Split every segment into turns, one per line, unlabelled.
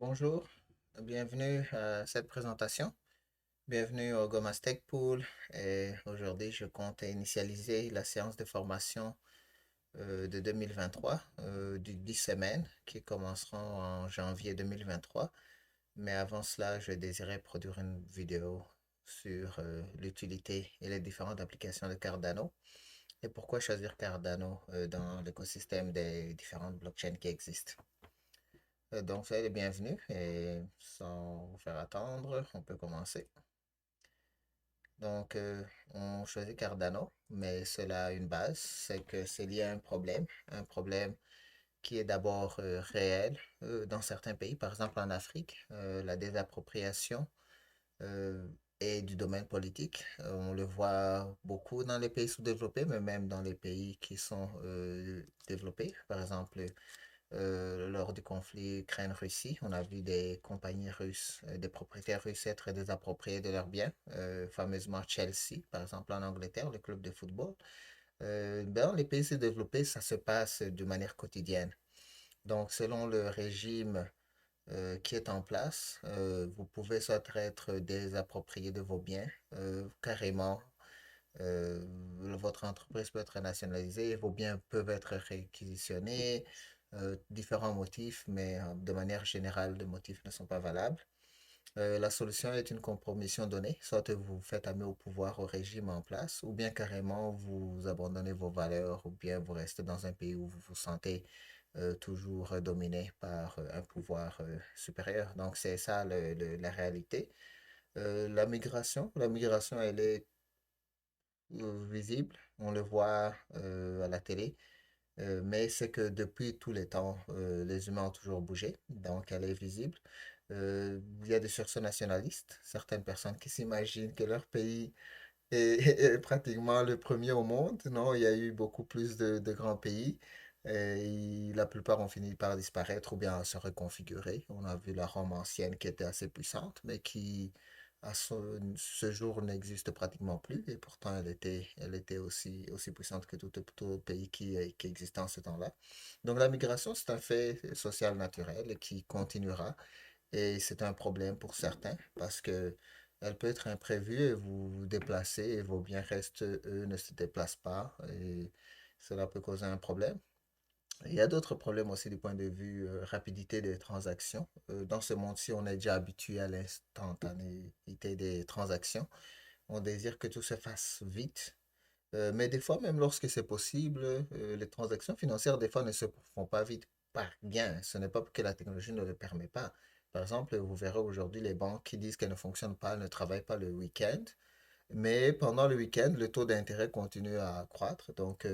Bonjour, bienvenue à cette présentation. Bienvenue au Gomas Tech Pool. Et aujourd'hui, je compte initialiser la séance de formation de 2023 du 10 semaines qui commenceront en janvier 2023. Mais avant cela, je désirais produire une vidéo sur l'utilité et les différentes applications de Cardano et pourquoi choisir Cardano dans l'écosystème des différentes blockchains qui existent. Donc, soyez les bienvenus et sans vous faire attendre, on peut commencer. Donc, on choisit Cardano, mais cela a une base, c'est que c'est lié à un problème qui est d'abord réel dans certains pays, par exemple en Afrique, la désappropriation euh, est du domaine politique. On le voit beaucoup dans les pays sous-développés, mais même dans les pays qui sont développés. Par exemple, lors du conflit Ukraine-Russie, on a vu des compagnies russes, des propriétaires russes être désappropriés de leurs biens, fameusement Chelsea, par exemple en Angleterre, le club de football. Dans les pays sous-développés, ça se passe de manière quotidienne. Donc, selon le régime qui est en place, vous pouvez soit être désapproprié de vos biens, carrément. euh, Votre entreprise peut être nationalisée, vos biens peuvent être réquisitionnés, différents motifs, mais de manière générale, les motifs ne sont pas valables. La solution est une compromission donnée, soit vous faites amener au pouvoir au régime en place, ou bien carrément vous abandonnez vos valeurs, ou bien vous restez dans un pays où vous vous sentez toujours dominé par un pouvoir supérieur. Donc c'est ça la réalité. La migration, elle est visible, on le voit à la télé, mais c'est que depuis tous les temps, les humains ont toujours bougé, donc elle est visible. Il y a des sursauts nationalistes, certaines personnes qui s'imaginent que leur pays est pratiquement le premier au monde. Non, il y a eu beaucoup plus de grands pays. Et la plupart ont fini par disparaître ou bien se reconfigurer. On a vu la Rome ancienne qui était assez puissante, mais qui à ce jour n'existe pratiquement plus. Et pourtant, elle était aussi puissante que tout pays qui existait en ce temps-là. Donc la migration, c'est un fait social naturel qui continuera. Et c'est un problème pour certains parce que elle peut être imprévue et vous vous déplacez et vos biens restent, eux, ne se déplacent pas et cela peut causer un problème. Il y a d'autres problèmes aussi du point de vue rapidité des transactions. Dans ce monde-ci, on est déjà habitué à l'instantanéité des transactions. On désire que tout se fasse vite. Mais des fois, même lorsque c'est possible, les transactions financières, des fois, ne se font pas vite par gain. Ce n'est pas que la technologie ne le permet pas. Par exemple, vous verrez aujourd'hui les banques qui disent qu'elles ne fonctionnent pas, ne travaillent pas le week-end. Mais pendant le week-end, le taux d'intérêt continue à croître. Donc,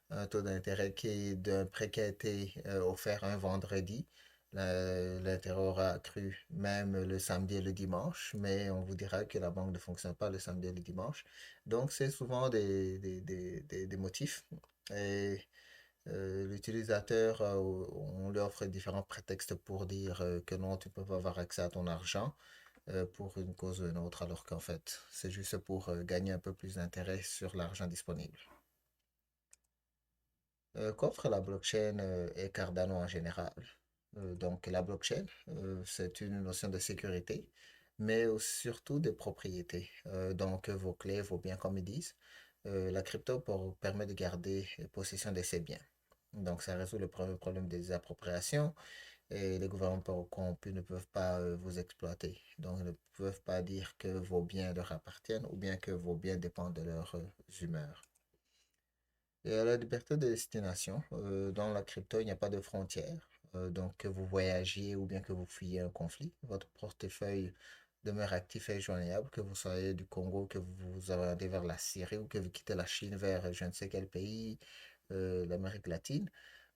un taux d'intérêt qui est d'un prêt qui a été offert un vendredi. L'intérêt aura accru même le samedi et le dimanche, mais on vous dira que la banque ne fonctionne pas le samedi et le dimanche. Donc, c'est souvent des motifs. Et l'utilisateur, on lui offre différents prétextes pour dire que non, tu ne peux pas avoir accès à ton argent pour une cause ou une autre, alors qu'en fait, c'est juste pour gagner un peu plus d'intérêt sur l'argent disponible. Qu'offre la blockchain et Cardano en général? Donc, la blockchain, c'est une notion de sécurité, mais surtout de propriété. Donc, vos clés, vos biens, comme ils disent. La crypto permet de garder possession de ses biens. Donc, ça résout le problème des appropriations et les gouvernements corrompus ne peuvent pas vous exploiter. Donc, ils ne peuvent pas dire que vos biens leur appartiennent ou bien que vos biens dépendent de leurs humeurs. Et à la liberté de destination, dans la crypto, il n'y a pas de frontières. Donc, que vous voyagiez ou bien que vous fuyiez un conflit, votre portefeuille demeure actif et joignable, que vous soyez du Congo, que vous vous orientez vers la Syrie ou que vous quittez la Chine vers je ne sais quel pays, l'Amérique latine.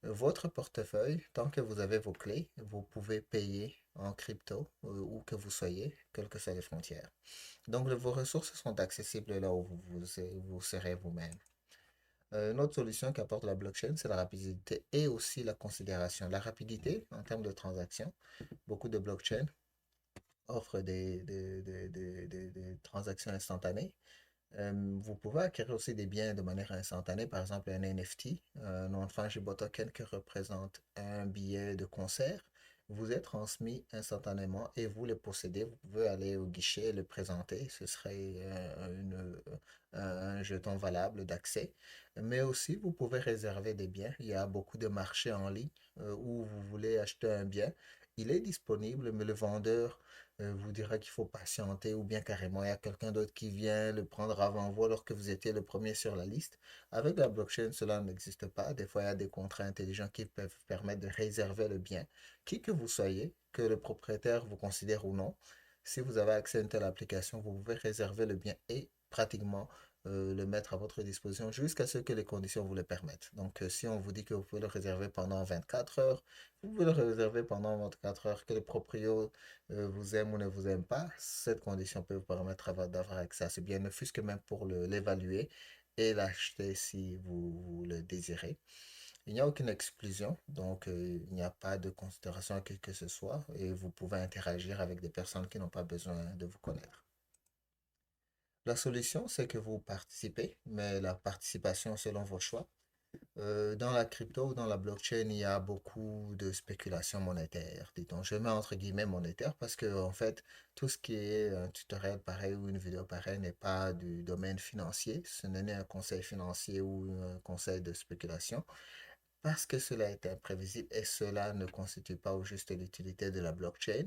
Votre portefeuille, tant que vous avez vos clés, vous pouvez payer en crypto où que vous soyez, quelles que soient les frontières. Donc, vos ressources sont accessibles là où vous serez vous-même. Une autre solution qu'apporte la blockchain, c'est la rapidité et aussi la considération. La rapidité en termes de transactions, beaucoup de blockchains offrent des transactions instantanées. Vous pouvez acquérir aussi des biens de manière instantanée, par exemple un NFT, un non-fungible token qui représente un billet de concert. vous est transmis instantanément et vous le possédez. Vous pouvez aller au guichet et le présenter. Ce serait un jeton valable d'accès. Mais aussi, vous pouvez réserver des biens. Il y a beaucoup de marchés en ligne où vous voulez acheter un bien. Il est disponible, mais le vendeur vous dira qu'il faut patienter ou bien carrément il y a quelqu'un d'autre qui vient le prendre avant vous alors que vous étiez le premier sur la liste. Avec la blockchain, cela n'existe pas. Des fois, il y a des contrats intelligents qui peuvent permettre de réserver le bien. Qui que vous soyez, que le propriétaire vous considère ou non, si vous avez accès à une telle application, vous pouvez réserver le bien et pratiquement le mettre à votre disposition jusqu'à ce que les conditions vous le permettent. Donc, si on vous dit que vous pouvez le réserver pendant 24 heures, vous pouvez le réserver pendant 24 heures, que le proprio vous aime ou ne vous aime pas, cette condition peut vous permettre d'avoir accès à ce bien, ne fût-ce que même pour l'évaluer et l'acheter si vous le désirez. Il n'y a aucune exclusion, donc il n'y a pas de considération à qui que ce soit et vous pouvez interagir avec des personnes qui n'ont pas besoin de vous connaître. La solution, c'est que vous participez, mais la participation selon vos choix. Dans la crypto ou dans la blockchain, il y a beaucoup de spéculation monétaire, dit-on. Je mets entre guillemets monétaire parce que, en fait, tout ce qui est un tutoriel pareil ou une vidéo pareille n'est pas du domaine financier. Ce n'est ni un conseil financier ou un conseil de spéculation parce que cela est imprévisible et cela ne constitue pas au juste l'utilité de la blockchain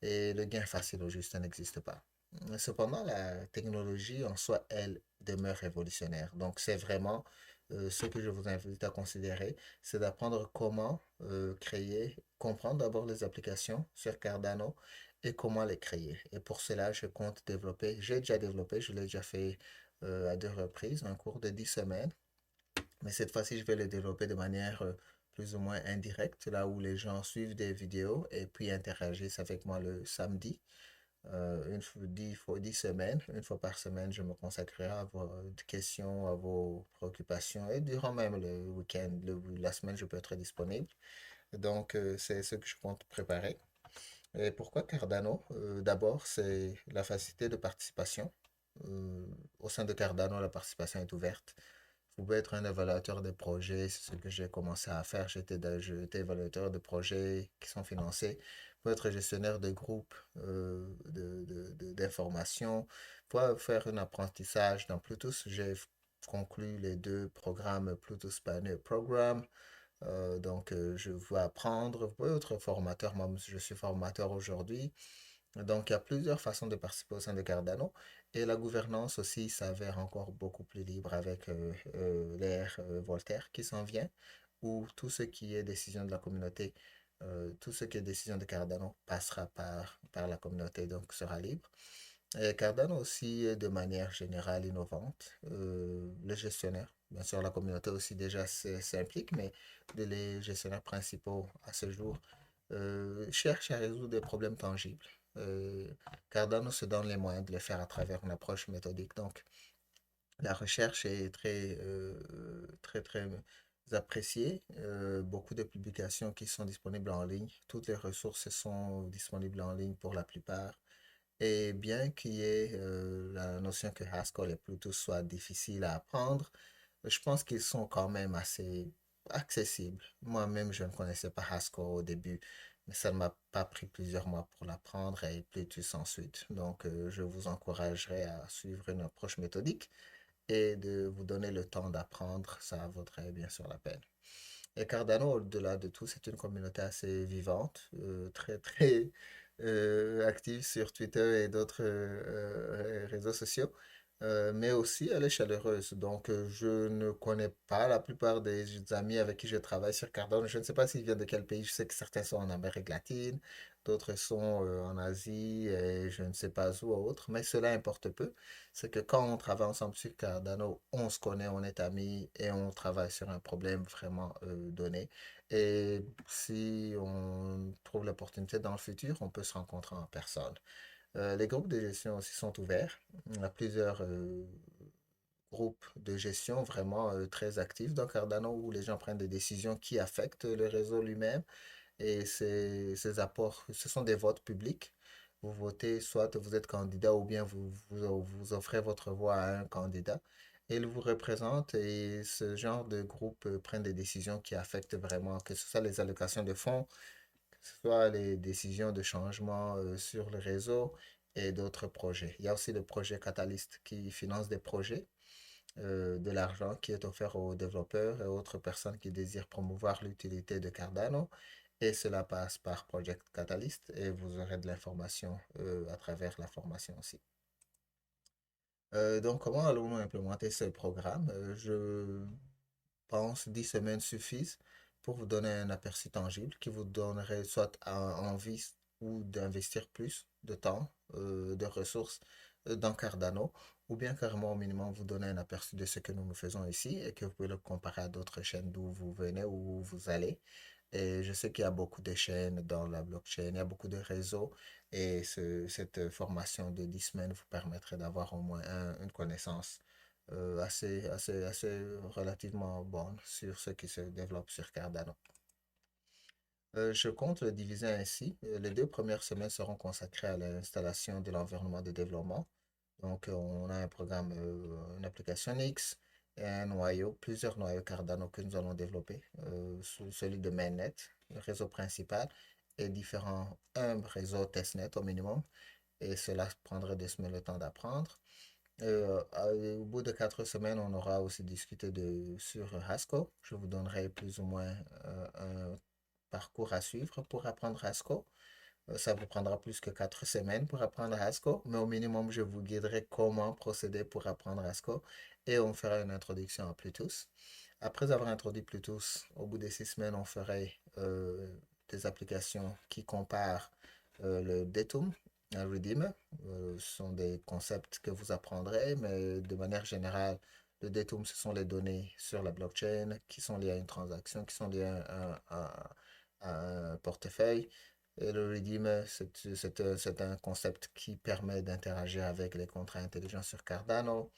et le gain facile au juste n'existe pas. Cependant, la technologie en soi, elle, demeure révolutionnaire. Donc, c'est vraiment ce que je vous invite à considérer, c'est d'apprendre comment créer, comprendre d'abord les applications sur Cardano et comment les créer. Et pour cela, je compte développer, j'ai déjà développé, je l'ai déjà fait à 2 reprises, un cours de 10 semaines. Mais cette fois-ci, je vais le développer de manière plus ou moins indirecte, là où les gens suivent des vidéos et puis interagissent avec moi le samedi. 10 semaines, une fois par semaine, je me consacrerai à vos questions, à vos préoccupations et durant même le week-end, la semaine, je peux être disponible. Donc, c'est ce que je compte préparer. Et pourquoi Cardano? D'abord, c'est la facilité de participation. Euh, Au sein de Cardano, la participation est ouverte. Vous pouvez être un évaluateur de projets, c'est ce que j'ai commencé à faire. J'étais évaluateur de projets qui sont financés. Vous pouvez être gestionnaire de groupes d'informations. Vous pouvez faire un apprentissage dans Bluetooth. J'ai conclu les 2 programmes Bluetooth Pioneer Program. Donc, je veux apprendre. Vous pouvez être formateur. Moi, je suis formateur aujourd'hui. Donc, il y a plusieurs façons de participer au sein de Cardano. Et la gouvernance aussi s'avère encore beaucoup plus libre avec l'ère Voltaire qui s'en vient, où tout ce qui est décision de la communauté, tout ce qui est décision de Cardano passera par la communauté, donc sera libre. Et Cardano aussi est de manière générale innovante. Les gestionnaires, bien sûr, la communauté aussi déjà s'implique, mais les gestionnaires principaux à ce jour cherchent à résoudre des problèmes tangibles. Euh, Cardano se donne les moyens de le faire à travers une approche méthodique. Donc, la recherche est très appréciée. Beaucoup de publications qui sont disponibles en ligne. Toutes les ressources sont disponibles en ligne pour la plupart. Et bien qu'il y ait la notion que Haskell et Pluto soient difficiles à apprendre, je pense qu'ils sont quand même assez accessibles. Moi-même, je ne connaissais pas Haskell au début, mais ça ne m'a pas pris plusieurs mois pour l'apprendre et Plutus ensuite. Donc, je vous encouragerai à suivre une approche méthodique et de vous donner le temps d'apprendre. Ça vaudrait bien sûr la peine. Et Cardano, au-delà de tout, c'est une communauté assez vivante, très active sur Twitter et d'autres réseaux sociaux. Mais aussi, elle est chaleureuse. Donc, je ne connais pas la plupart des amis avec qui je travaille sur Cardano. Je ne sais pas s'ils viennent de quel pays. Je sais que certains sont en Amérique latine, d'autres sont en Asie et je ne sais pas où autre. Mais cela importe peu. C'est que quand on travaille ensemble sur Cardano, on se connaît, on est amis et on travaille sur un problème vraiment donné. Et si on trouve l'opportunité dans le futur, on peut se rencontrer en personne. Les groupes de gestion aussi sont ouverts. Il y a plusieurs groupes de gestion vraiment très actifs dans Cardano où les gens prennent des décisions qui affectent le réseau lui-même. Et ces apports, ce sont des votes publics. Vous votez, soit vous êtes candidat ou bien vous offrez votre voix à un candidat. Et il vous représente et ce genre de groupe prennent des décisions qui affectent vraiment, que ce soit les allocations de fonds, soit les décisions de changement sur le réseau et d'autres projets. Il y a aussi le projet Catalyst qui finance des projets, de l'argent qui est offert aux développeurs et autres personnes qui désirent promouvoir l'utilité de Cardano. Et cela passe par Project Catalyst et vous aurez de l'information à travers la formation aussi. Donc, comment allons-nous implémenter ce programme? Je pense 10 semaines suffisent pour vous donner un aperçu tangible qui vous donnerait soit envie ou d'investir plus de temps, de ressources dans Cardano, ou bien carrément au minimum vous donner un aperçu de ce que nous faisons ici et que vous pouvez le comparer à d'autres chaînes d'où vous venez ou où vous allez. Et je sais qu'il y a beaucoup de chaînes dans la blockchain, il y a beaucoup de réseaux et cette formation de 10 semaines vous permettrait d'avoir au moins une connaissance assez relativement bonne sur ce qui se développe sur Cardano. Je compte le diviser ainsi. Les 2 premières semaines seront consacrées à l'installation de l'environnement de développement. Donc, on a un programme, une application X et un noyau, plusieurs noyaux Cardano que nous allons développer, celui de mainnet, le réseau principal, et un réseau testnet au minimum. Et cela prendrait 2 semaines le temps d'apprendre. Au bout de 4 semaines, on aura aussi discuté sur Haskell. Je vous donnerai plus ou moins un parcours à suivre pour apprendre Haskell. Ça vous prendra plus que 4 semaines pour apprendre Haskell, mais au minimum, je vous guiderai comment procéder pour apprendre Haskell et on fera une introduction à Plutus. Après avoir introduit Plutus, au bout de 6 semaines, on ferait des applications qui comparent le Datum et le Redeemer. Ce sont des concepts que vous apprendrez, mais de manière générale, le Datum, ce sont les données sur la blockchain qui sont liées à une transaction, qui sont liées à un portefeuille. Et le Redeemer, c'est un concept qui permet d'interagir avec les contrats intelligents sur Cardano.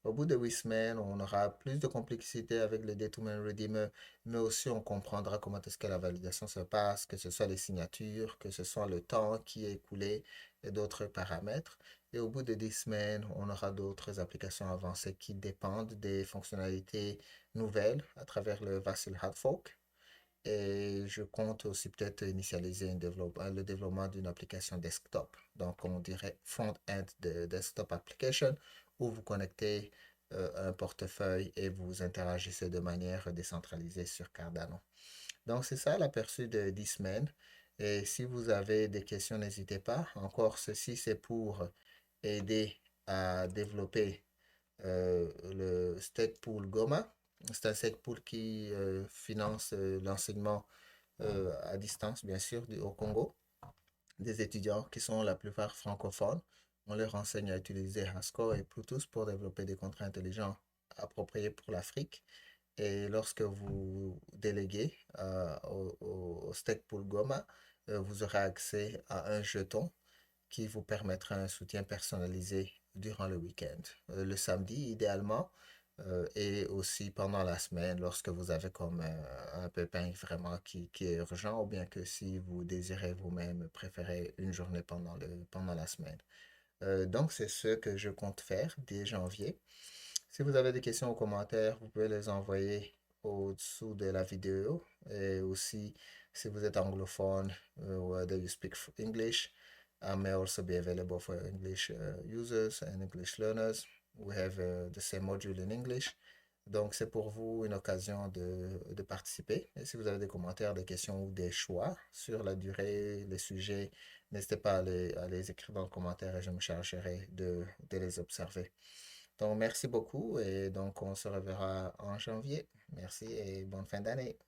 Au bout de 8 semaines, on aura plus de complexité avec le Determine Redeemer, mais aussi on comprendra comment est-ce que la validation se passe, que ce soit les signatures, que ce soit le temps qui est écoulé et d'autres paramètres. Et au bout de 10 semaines, on aura d'autres applications avancées qui dépendent des fonctionnalités nouvelles à travers le Vasil Fork. Et je compte aussi peut-être initialiser le développement d'une application desktop. Donc, on dirait front-end de desktop application où vous connectez un portefeuille et vous interagissez de manière décentralisée sur Cardano. Donc, c'est ça l'aperçu de 10 semaines. Et si vous avez des questions, n'hésitez pas. Encore, ceci, c'est pour aider à développer le Stake Pool Goma. C'est un Stake Pool qui finance l'enseignement à distance, bien sûr, au Congo, des étudiants qui sont la plupart francophones. On leur enseigne à utiliser Haskell et Bluetooth pour développer des contrats intelligents appropriés pour l'Afrique. Et lorsque vous déléguez au Stake Pool Goma, vous aurez accès à un jeton qui vous permettra un soutien personnalisé durant le week-end. Le samedi, idéalement, et aussi pendant la semaine, lorsque vous avez comme un pépin vraiment qui est urgent, ou bien que si vous désirez vous-même préférer une journée pendant la semaine. Donc, c'est ce que je compte faire dès janvier. Si vous avez des questions ou commentaires, vous pouvez les envoyer au-dessous de la vidéo. Et aussi, si vous êtes anglophone, whether you speak English, I may also be available for English users and English learners. We have the same module in English. Donc, c'est pour vous une occasion de participer. Et si vous avez des commentaires, des questions ou des choix sur la durée, les sujets, n'hésitez pas à les écrire dans le commentaire et je me chargerai de les observer. Donc, merci beaucoup et donc on se reverra en janvier. Merci et bonne fin d'année.